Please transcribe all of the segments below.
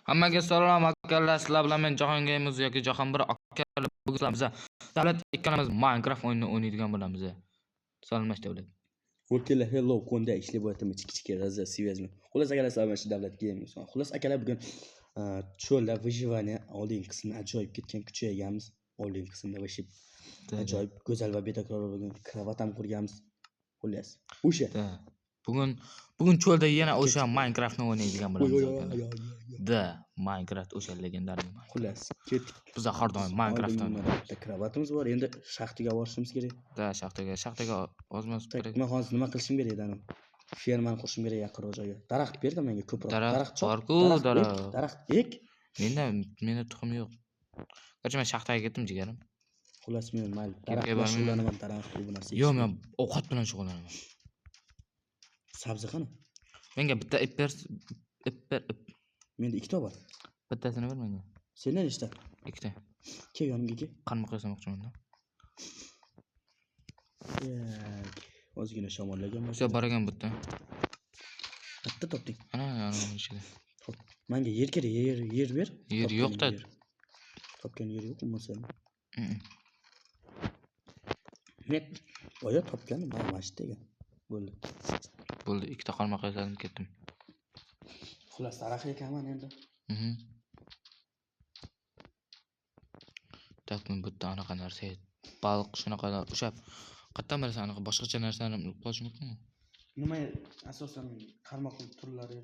Hammaga salom akalar, sizlar bilan men Jahongir yoki Jahonbir aka bugun biz Davlat ikkalamiz Minecraft o'yinini o'ynaydigan bo'lamiz. Salomlash Davlat. O'rtalar hello konda ishlayaptimi kichik razza связьmi. Xullas akalar salomlash Davlat gaming. Xullas akalar bugun cho'lda выживание oldingi qismini ajoyib ketgan kuchayganmiz. Oldingi qismda вообще ajoyib go'zal va betakror bo'lgan krovat ham qurganmiz. Xullas. O'sha. Bugun cho'lda yana o'sha Minecraftni o'ynaydigan bo'lamiz. Da, Minecraft o'sha legendariy Minecraft. Xullas, ketdik. Biz har doim Minecraftda bitta kravatimiz bor. Endi shaxtaga borishimiz kerak. Da, shaxtaga ozmas kerak. Men hozir nima qilishim kerak edi? Fermani qurishim kerak yaqinroq joyga. Daraxt berdi menga ko'proq. Daraxt bor-ku, daraxt ek. Menda tuxum yo'q. Qachon men shaxtaga ketdim jigarim. Xullas men mayli. Daraxt bilan shug'ullanaman, daraxt bu narsa. Yo'q, men ovqat bilan shug'ullanaman. Sabzi qani? Menga bitta ip ber. Menda ikkita bor. Bittasini ber menga. Senda nechta? Ikkita. Kel yonimga kel. Qarmoq yasamoqchiman. Ozgina shamollagan bo'lsa. O'sha baragan bitta. Bitta topding. Ana ichida. Xo'p, menga yer kerak, yer ber. Yer yo'q-da. Topgan yer yo'q bo'lmasa. Men boya topganim mana shu degan. Bo'ldi, ikkita qarmoq yasadim ketdim. Xullas, daraxt ekaman endi. Tak, men bitta anaqa narsa baliq shunaqa o'sha qayerdan bilasan anaqa boshqacha narsalarni qilish mumkinmi? Nima asosan qarmoq turlari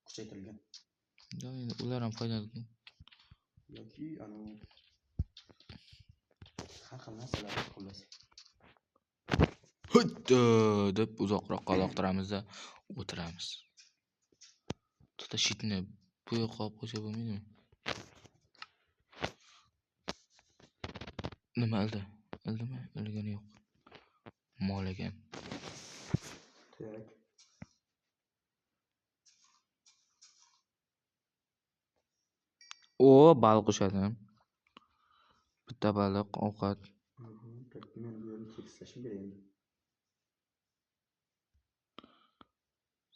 kuchaytirilgan. Yo'q, endi ular ham foydali. Yoki har xil narsalar xullas. Hutto deb uzoqroqqa uloqtiramiz-da, o'tiramiz. To'ta shitni bu yoqqa olib qo'ysa bo'lmaydimi? Nima ildi? Ildimi? Ilgani yo'q. Mol ekan. O, baliq ushadi. Bitta baliq, ovqat. Men bu yerni tekislashim kerak endi.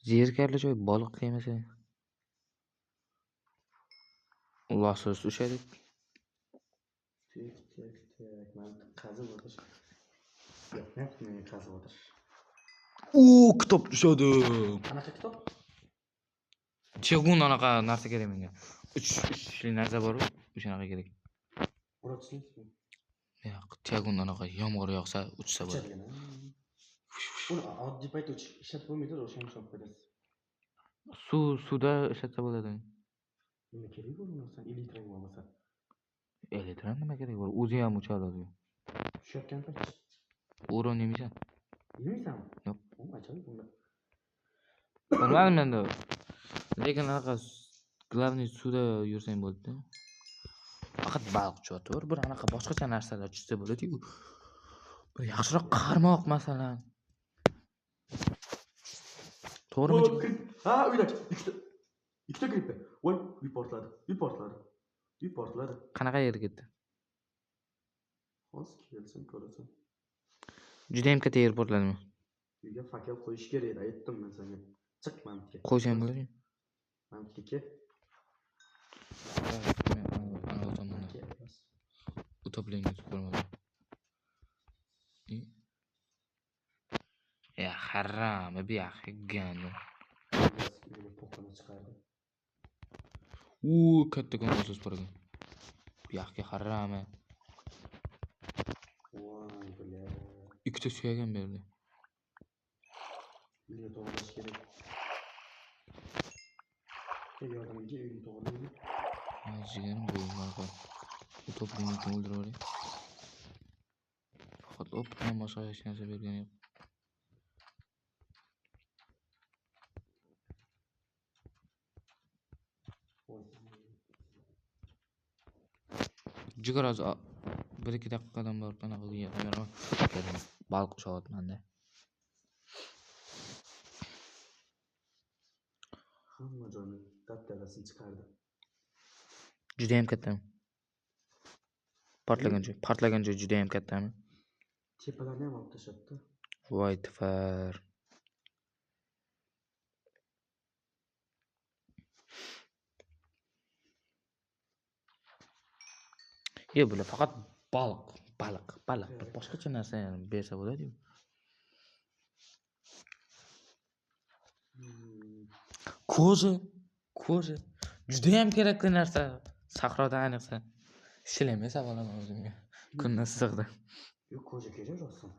Zerkarli joy baliq yemasa. Losos ushadik. Men qazib o'tish. Yo'q, men qazib o'tish. Kitob tushadi. Qanaqa kitob? Chegun anaqa narsa kerak menga. 3 narsa bor-ku, o'shanaqa kerak. Urotchilikmi? Yo'q, Chegun anaqa yomg'ir yog'sa uchsa bo'ladi. Uni oddiy paytda ishlatib bo'lmaydi, o'shani olib qo'yasiz. Suvda ishlatsa bo'ladi. Nima kerak bu narsa? Elektron bo'lmasa. Elektron nima kerak bor? O'zi ham uchadi. Tushayotgan payt. O'ron yemaysan? Yemaysanmi? Yo'q. Ajoyib bunda. Bilmadim endi. Lekin anaqa glavniy suvda yursang bo'ladi-da. Faqat baliq cho'tur, bir anaqa boshqacha narsalar tushsa bo'ladi-ku. Bir yaxshiroq qarmoq masalan. To'g'rimi? Ha, uyda ikkita klipda. Voy, uy portladi. Qanaqa yerga ketdi? Hozir kelsin, ko'rasan. Juda ham katta yer portladimi? Uyga fakel qo'yish kerak edi, aytdim men senga. Chiq mantiga. Qo'ysam bo'ladimi? Mantiga kel. Utoplengiz ko'rmadim. Ya haram, bu yaxshi gano. Kattakon o'siz bor ekan. Bu yaxshi haram. Voy, bile. Ikkita suyagan berdi. Uyni to'g'rilash kerak. Yordamga uyni to'g'rilaymi? Jigarim bo'lmadi. Utoplengizni o'ldirib yuboring. Faqat opdan boshqa hech narsa bergani yo'q. Jigar hozir 1-2 daqiqadan bor anaqa yeraman. Baliq ushyapman-da. Hamma joyni dabdalasini chiqardi. Juda ham kattami? Portlagan joy juda ham kattami? Tepalarni ham olib tashlabdi. Voy tifar. Bular faqat baliq. Boshqacha narsa bersa bo'ladi-yu. Ko'zi. Juda ham kerakli narsa. Sahroda ayniqsa. Ishlamasa bo'laman o'zimga. Kunni issiqda. Yo'q, ko'zi kerak rostdan.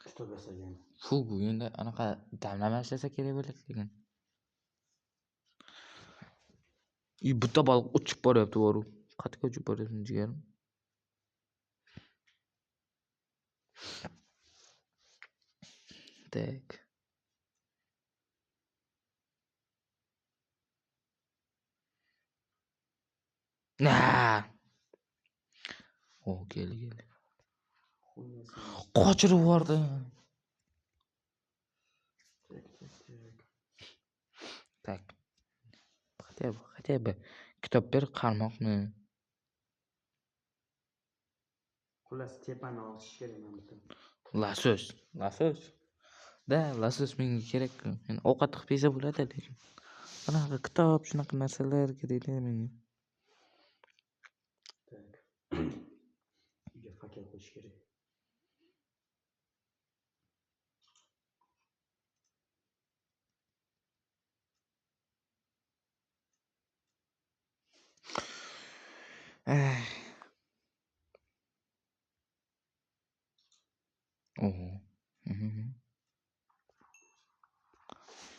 Kitob yasagan. Bu endi anaqa damlama ishlasa kerak bo'ladi lekin. Bitta baliq uchib boryapti boru. Qayerga uchib boryapsan jigarim? Tak. Keldi. Qochirib yubordi. Tak. Qaytayapti. Kitob ber, qarmoqni. Xullas tepani olish kerak men bitta. Lasos. Lasos menga kerak. Men ovqat qilib yesa bo'ladi lekin. Anaqa kitob, shunaqa narsalar kerak-da menga. Tak. Uyga fakir qo'yish kerak.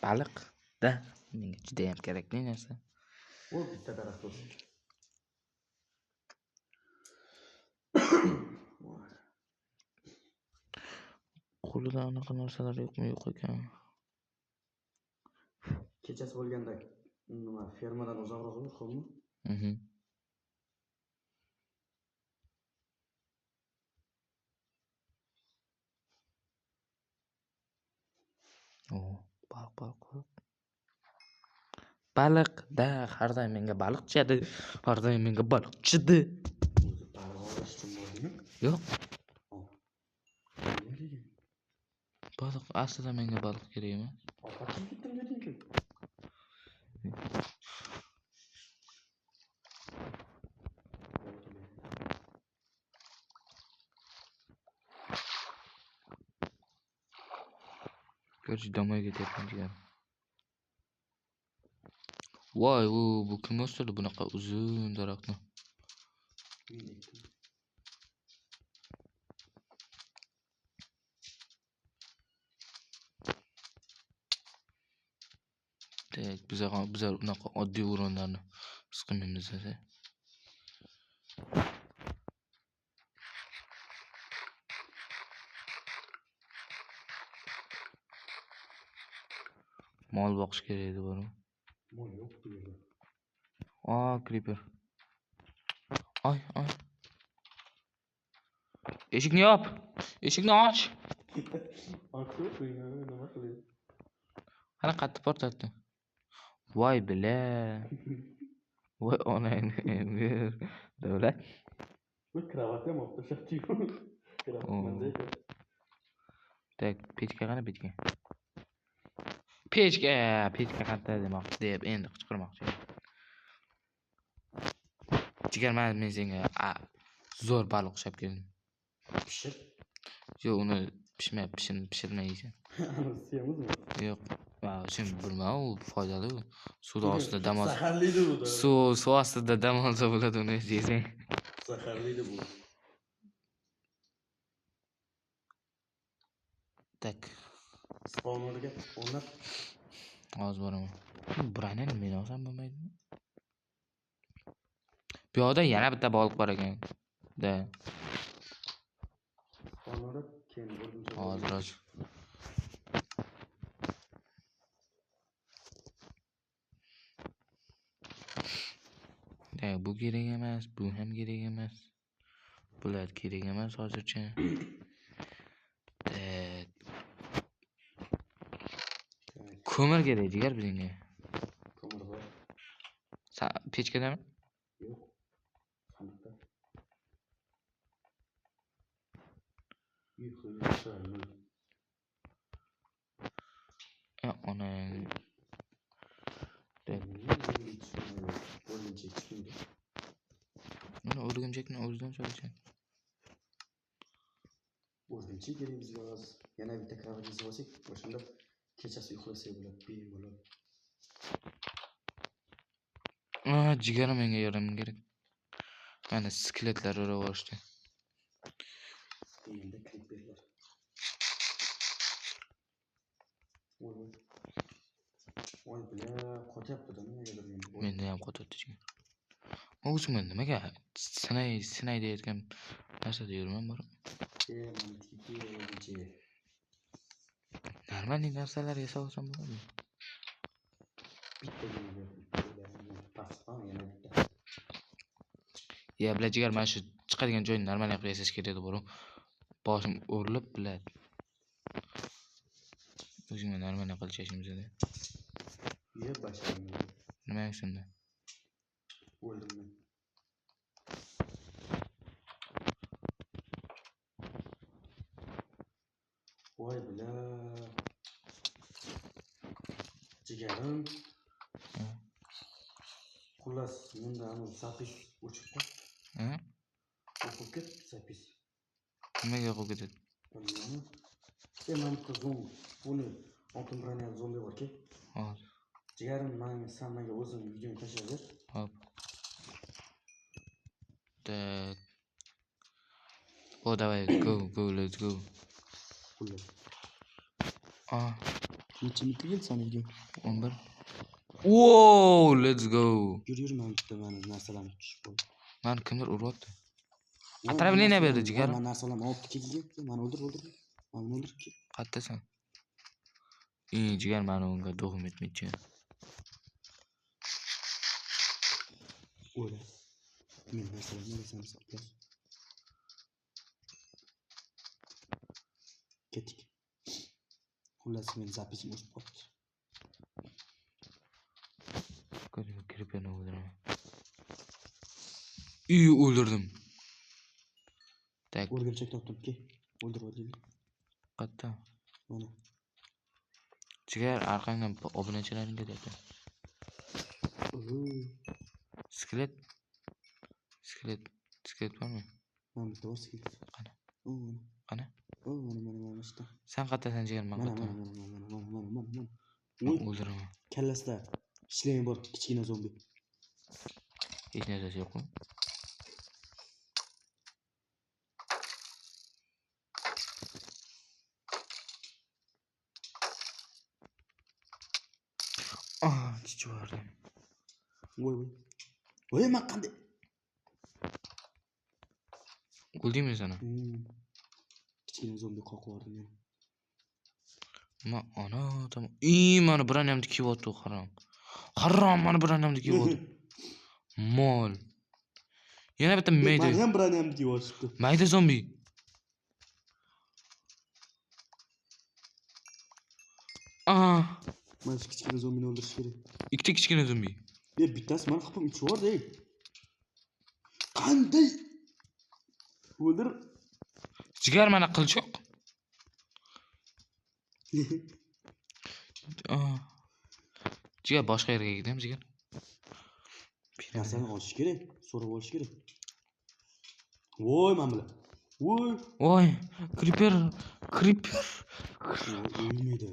Baliq da menga juda ham kerakli narsa. U bitta daraxt bo'lsin. Qo'lida anaqa narsalar yo'qmi yo'q ekan. Kechasi bo'lganda nima fermadan uzoqroq yo'qmi? Baliq da har doim menga baliq tushadi. Har doim menga baliq tushadi. O'zi baliq olish uchun bo'ldimi? Yo'q. Nima degan? Baliq aslida menga baliq kerak emas. Ovqatga ketdim deding-ku. Ko'rchi domay ketyapman jigarim. Voy, bu kim o'stirdi bunaqa uzun daraxtni? Tak, bizlar unaqa oddiy o'rinlarni his qilmaymiz-da. Mol boqish kerak edi boru. Mol yo'q bu yerda. Creeper. Ay. Eshikni yop. Eshikni och. Nima qilay? Qani qattiq portatdi. Voy bila. Voy onangni davlat. Bu kravat ham olib tashlabdi-ku. Kravat menda ekan. Tak, pechka qani pechka. Pechka qayerda demoqchi deb endi qichqirmoqchi. Jigar, men senga zo'r baliq ushlab keldim. Pishir. Yo'q, uni pishirmay yeysan. Ani semizmi? Yo'q. Sen bilma, u foydali. Suv ostida dam olsa. Zaharlıydı bu da. Suv ostida dam olsa bo'ladi, uni yeysan. Zaharlıydı bu. Tak. Spawnerga o'rnat. Hozir boraman. Burani men olsam bo'lmaydimi? Bu yoqda yana bitta baliq bor ekan. Da. Spawnerga keyin bo'lincha. Hozir. Bu kerak emas, bu ham kerak emas. Bular kerak emas hozircha. Ko'mir kerak jigar bizga. Ko'mir bor. Pechkadami? Yo'q. Sandiqda. Onang. o'rgimchakni o'zidan so'raysan. O'rgimchak kerak bizga hozir. Yana bitta kravat yasab olsak, o'shanda kechasi uxlasak bo'ladi, bemalol. Jigarim menga yordam kerak. Mana skeletlar urib olishdi. Endi kliperlar. Voy bila, qotyapti-da nimagadir endi. Menda ham qotyapti jigar. O'zim nimaga sinay deyotgan narsada yurman bor. Normal narsalar yasab olsam bo'ladimi? Ya bilan jigar mana shu chiqadigan joyni normal qilib yasash kerak edi, bor. Boshim o'rilib biladi. O'zingga normal qilib chashimizda. Ye basham. Nima shunda? O'ldim. Voy bila. Jigarim. Xullas, menda anu zapis o'chib qoldi. O'qib ket zapis. Nimaga o'qib ketadi? Bilmayman. Men qizim, buni oltin bronyan zombi bor-ku. Hozir. Jigarim, menga o'zim videoni tashlab ber. Hop. Так. Давай, go, let's go. Xullas. Necha minutga keldi san video? 11. Wow, let's go. Yur, men bitta narsalarni tushib qoldim. Mani kimdir uryapti. Отравление berdi jigar. Men narsalarni olib keldim. Meni o'ldir. Meni o'ldirib ket. Qayerdasan? Jigar meni unga do'g'im etmoqchi. O'la. Men narsalarni olasan saqlash. Ketdik. Xullas, men zapisim o'chib qoldi. Ko'rib kirpeni o'ldiraman. O'ldirdim. Tak. O'rgimchak topdim-ki. O'ldirib oldim. Qayerda? Mana. Jigar orqangdan obunachilaring ketyapti. Skelet bormi? Mana bitta bor skelet. Qani? Qani? Mana ishda. Sen qayerdasan jigar? Men qayerda? Mana. O'ldiraman. Kallasida ishlagan bor kichkina zombi. Hech narsasi yo'qmi? Chichivardi. Voy, men qanday? O'ldingmi sen? Kichkina zombi qoqib yubordim men. Mana bronamni kiyyapti, harom. Harom, mana bronamni kiyyapti. Mol. Yana bitta mayda. Men ham bronamni kiyyapti. Mayda zombi. Mana shu kichkina zombini o'ldirish kerak. Ikkita kichkina zombi. Bittasi meni qilib uchib yubordi. Qanday? O'ldir. Jigar mana qilchoq. Jigar boshqa yerga ketamiz, jigar. Narsani olish kerak, so'rab olish kerak. Voy, men bilan. Voy, creeper. O'lmaydi.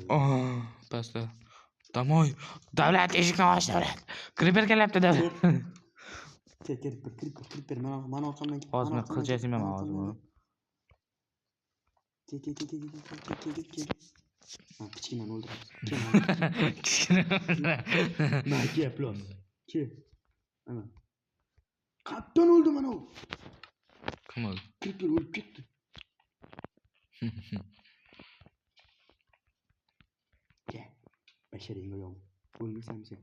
Pasta. Damoy. Davlat eshikni och, davlat. Creeper kelyapti, davlat. Creeper, men orqamdan kel. Hozir men qilchasiyman hozir. Kel. Kichkinani o'ldir. Kichkina. Men kelapman. Kel. Ana. Qatdan o'ldi mana u. Kim o'ldi? Creeper o'lib ketdi. Basharingga yo'q. O'lmaysan sen.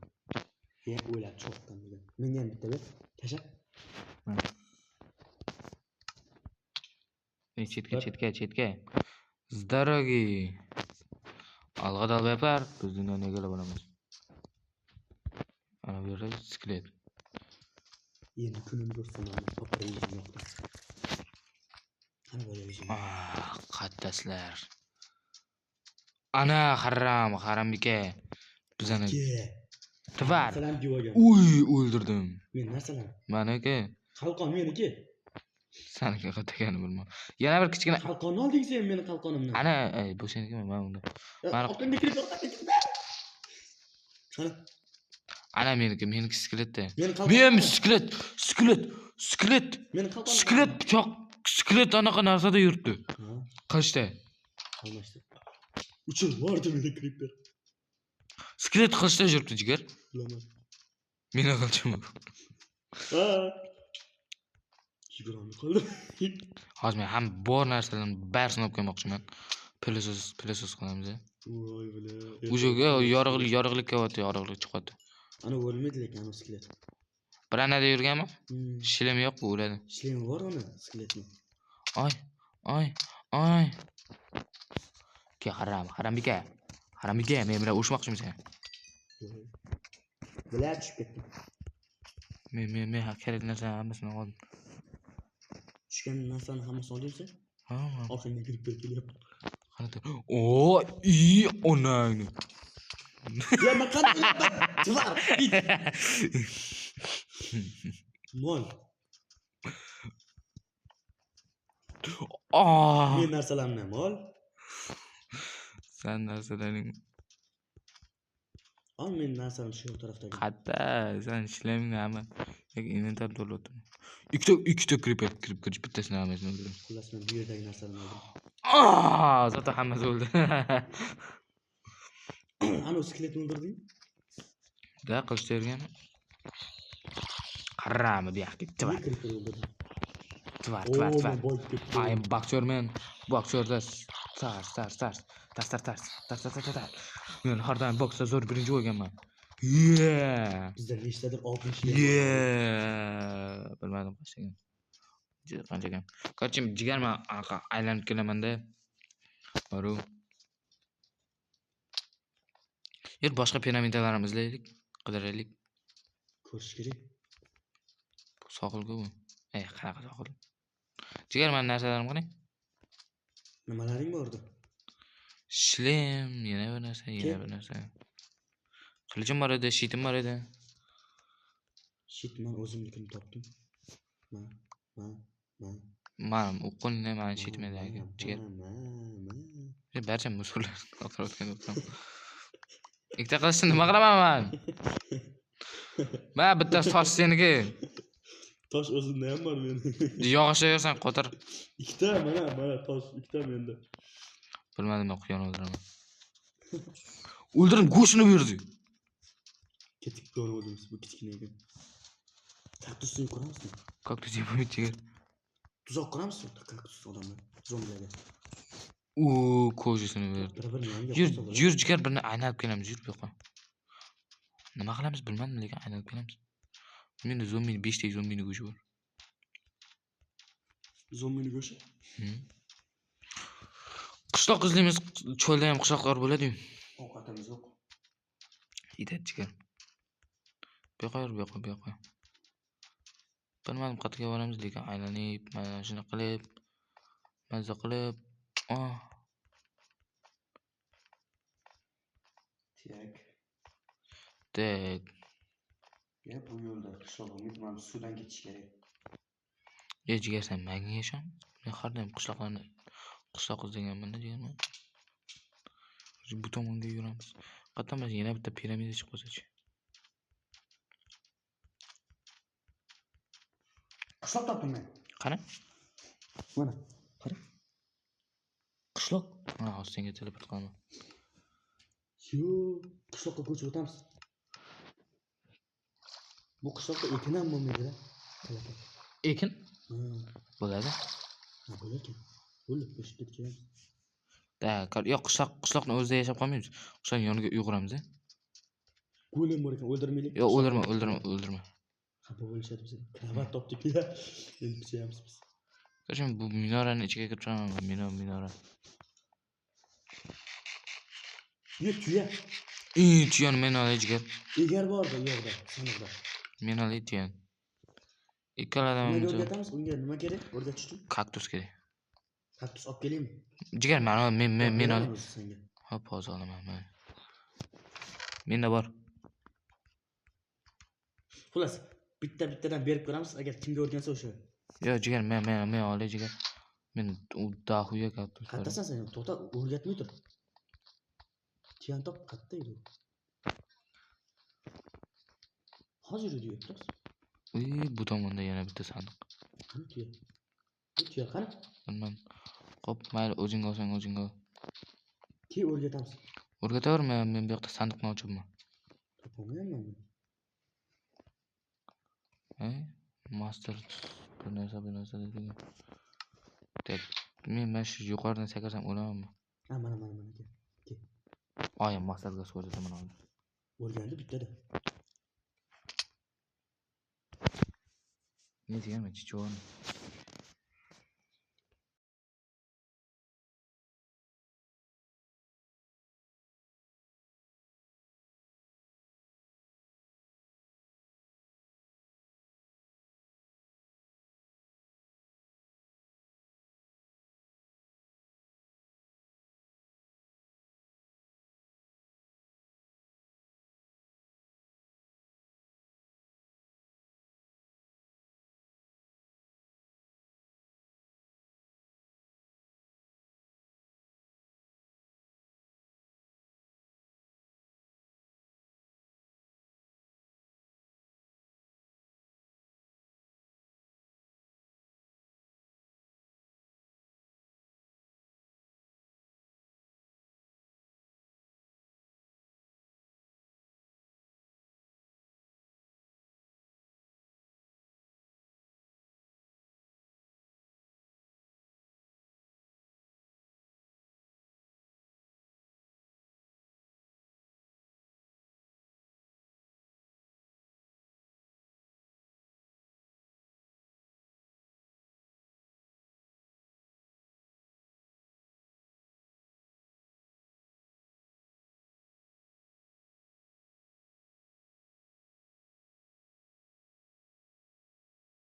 O'ylab cho'qdan degan. Menga ham bitta ber. Tasha. Chetga. Здороги. Alg'adal bepar, biz dunyoni egallab olamiz. Ana bu yerda skelet. Endi kunini ko'rsam, operasiya yo'qda. Ana bo'ladi. Qaddaslar. Ana harambika. Bizani. Tvar. Uy, o'ldirdim. Men narsalar. Meniki Qalqon meniki. Saniki qatagani bilmayman. Yana bir kichkina Qalqonni olding sen meni qalqonimdan. ana bu senikimi men unda. Mana Orqangga kirib Qani. ana meniki skeletda. Meni qalqon. Men skelet. Meni qalqon. Skelet pichoq, skelet anaqa narsada yuribdi. Ha, Qilishda. almashdi. Uchun bordi meni creeper. Skelet qilishda yuribdi jigar. Bilaman. Meni qilchim. Ha. Yigirma qoldi. Hozir men ham bor narsalarni barisini olib kelmoqchiman. Pilosos qilamiz. Voy bile. Ujoga yorug'lik kelyapti, yorug'lik chiqyapti. Ana o'lmaydi lekin ana skelet. Bir anada yurganmi? Shilimi yo'q, bu o'ladi. Shlemi bor uni skeletni. Oy. Ke harambika. Men bilan urushmoqchimisan? Bular tushib ketdi. Men kerak narsa hammasini oldim. Tushgan narsani hammasini oldingmi? Ha. Orqangga kirib kelyapti. Qanaqa? Onang. Ya men qanday tvar. Mol. Men narsalarimni mol. Sen narsalaring. Al men narsalarni shu tarafdagi. Qatta, sen ishlamingni hamma. Yoki inventar to'ldirdim. Ikkita kirib bittasini hammasini o'ldirdim. Xullas men bu yerdagi narsalarni oldim. Zato hammasi o'ldi. Ana skeletni o'ldirding? Da qilishda yurgan. Qarami bu yoqqa tvar. Tvar. Ay boksyorman. Boksyorda tars. Men har doim boksda zo'r birinchi bo'lganman. Bizda nechtadir 60 bilmadim qanchagan. Korоче, jigar men anaqa aylanib kelamanda. Boru. Boshqa piramidalarni izlaylik, qidiraylik. Ko'rish kerak. Sohilga bu. Qanaqa sohil? Jigar men narsalarim qarang. Nimalaring bordi? Shlem, yana bir narsa. Qilicim bor edi, shitim bor edi. Shit, men o'zimnikini topdim. Men u qo'lni men shitmedagi. Jigar. Barcha musullar o'tirayotgan o'tdim. Ikkita qilishni nima qilaman men? Men bitta tosh seniki. Tosh o'zimda ham bor meni. Yog'ochda yursan qo'tir. Ikkita mana tosh, ikkita menda. Bilmadim, men quyon o'ldiraman. O'ldirib go'shtini berdi. Ketib ko'rdim bu kichkinaga. Kaktusni ko'ramizmi? Kaktus yemaydi jigar. Tuzoq ko'ramizmi? Kaktus odamlar, zombilarga. Ko'jasini berdi. Yur jigar, birini aynalib kelamiz, yur bu yoqqa. Nima qilamiz bilmadim, lekin aynalib kelamiz. Menda zombini 5 ta zombini go'shi bor. Zombini go'shi? Qishloq izlaymiz, cho'lda ham qishloqlar bo'ladi-yu. Ovqatimiz yo'q. Yetat jigar. Bu yoqqa. Bilmadim qayerga boramiz, lekin aylanib, mana shuni qilib, mazza qilib. Tak. Ya bu yo'lda qishloq umidman suvdan ketish kerak. Jigar, sen menga yasham. Men har doim qishloq izlaganman-da jigarman. Bu tomonga yuramiz. Qayerdan biz yana bitta piramida chiqib qolsa-chi. Qishloq topdim men. Qani? Mana, qara. Qishloq. Hozir senga teleport qilaman. Qishloqqa ko'chib o'tamiz. Bu qishloqda ekin ham bo'lmaydi-da. Ekin? Bo'ladi. Bo'larkan. Bo'lib o'sib ketgan. Yo'q, qishloqni o'zida yashab qolmaymiz. Qishloq yoniga uyg'uramiz-a. Golem bor ekan, o'ldirmaylik. Yo'q, o'ldirma. Xafa bo'lishadi bizga. Kravat topdik-ya. Endi pichayapmiz biz. Qachon bu minorani ichiga kirib turaman, minora. Tuya. Tuyani men olay jigar. Egar borda, yo'qda, sanaqda. Men olay tuyan. Ikkaladan Nima o'rgatamiz? Unga nima kerak? O'rgatishdi. Kaktus kerak. Kaktus olib kelaymi? Jigar, men olay. Hop, hozir olaman men. Menda bor. Xullas, bittadan berib ko'ramiz, agar kimga o'rgansa o'sha. Yo'q, jigar, men olay jigar. Men u dahuga gapni Qattasan sen, to'xta, o'rgatmay tur. Tiyan top qatta edi. Hozir deyapsiz. Bu tomonda yana bitta sandiq. Qani tuya? Tuya qani? Bilmam. Xo'p, mayli, o'zing olsang o'zing ol. O'rgatamiz. O'rgatavermayman, men bu yoqda sandiqni ochibman. Topolmayman men. Master bir narsa dedi. Deb, men mana shu yuqoridan sakarsam o'lamanmi? Ha, mana aka. Oyim masterga ko'rsataman hozir. O'rgandi bittada. Ne diyeyim, chichon.